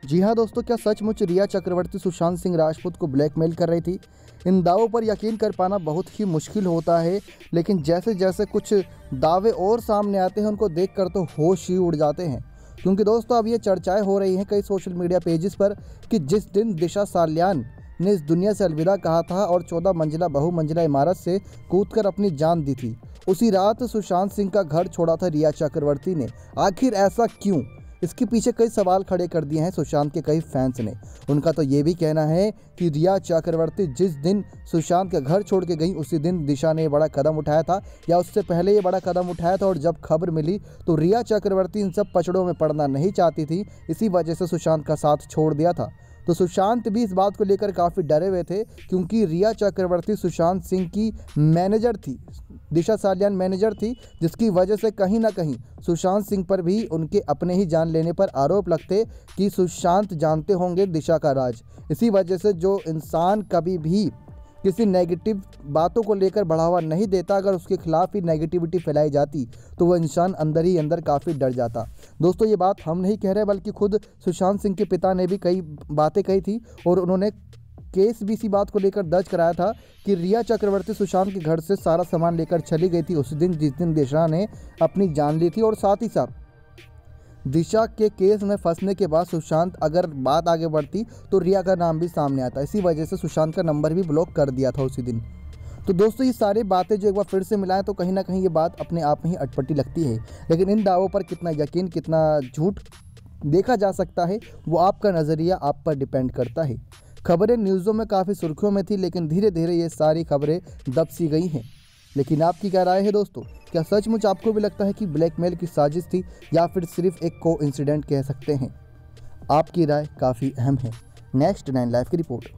जी हाँ दोस्तों, क्या सचमुच रिया चक्रवर्ती सुशांत सिंह राजपूत को ब्लैकमेल कर रही थी? इन दावों पर यकीन कर पाना बहुत ही मुश्किल होता है, लेकिन जैसे जैसे कुछ दावे और सामने आते हैं उनको देखकर तो होश ही उड़ जाते हैं। क्योंकि दोस्तों अब ये चर्चाएं हो रही हैं कई सोशल मीडिया पेजेस पर कि जिस दिन दिशा साल्यान ने इस दुनिया से अलविदा कहा था और 14 मंजिला बहुमंजिला इमारत से कूदकर अपनी जान दी थी, उसी रात सुशांत सिंह का घर छोड़ा था रिया चक्रवर्ती ने। आखिर ऐसा क्यों? इसके पीछे कई सवाल खड़े कर दिए हैं सुशांत के कई फैंस ने। उनका तो ये भी कहना है कि रिया चक्रवर्ती जिस दिन सुशांत का घर छोड़ के गई उसी दिन दिशा ने बड़ा कदम उठाया था, या उससे पहले ये बड़ा कदम उठाया था, और जब खबर मिली तो रिया चक्रवर्ती इन सब पचड़ों में पड़ना नहीं चाहती थी, इसी वजह से सुशांत का साथ छोड़ दिया था। तो सुशांत भी इस बात को लेकर काफ़ी डरे हुए थे, क्योंकि रिया चक्रवर्ती सुशांत सिंह की मैनेजर थी, दिशा साल्यान मैनेजर थी, जिसकी वजह से कहीं ना कहीं सुशांत सिंह पर भी उनके अपने ही जान लेने पर आरोप लगते कि सुशांत जानते होंगे दिशा का राज। इसी वजह से जो इंसान कभी भी किसी नेगेटिव बातों को लेकर बढ़ावा नहीं देता, अगर उसके खिलाफ ही नेगेटिविटी फैलाई जाती तो वह इंसान अंदर ही अंदर काफ़ी डर जाता। दोस्तों ये बात हम नहीं कह रहे, बल्कि खुद सुशांत सिंह के पिता ने भी कई बातें कही थी, और उन्होंने केस भी इसी बात को लेकर दर्ज कराया था कि रिया चक्रवर्ती सुशांत के घर से सारा सामान लेकर चली गई थी उस दिन जिस दिन दिशा ने अपनी जान ली थी। और साथ ही साथ दिशा के केस में फंसने के बाद सुशांत अगर बात आगे बढ़ती तो रिया का नाम भी सामने आता, इसी वजह से सुशांत का नंबर भी ब्लॉक कर दिया था उसी दिन। तो दोस्तों ये सारी बातें जो एक बार फिर से मिलाएं तो कहीं ना कहीं ये बात अपने आप में ही अटपटी लगती है, लेकिन इन दावों पर कितना यकीन कितना झूठ देखा जा सकता है वो आपका नज़रिया आप पर डिपेंड करता है। खबरें न्यूज़ों में काफ़ी सुर्खियों में थी, लेकिन धीरे धीरे ये सारी खबरें दब सी गई हैं। लेकिन आपकी क्या राय है दोस्तों? क्या सचमुच आपको भी लगता है कि ब्लैकमेल की साजिश थी, या फिर सिर्फ एक कोइंसिडेंट कह सकते हैं? आपकी राय काफ़ी अहम है। नेक्स्ट 9 लाइव की रिपोर्ट।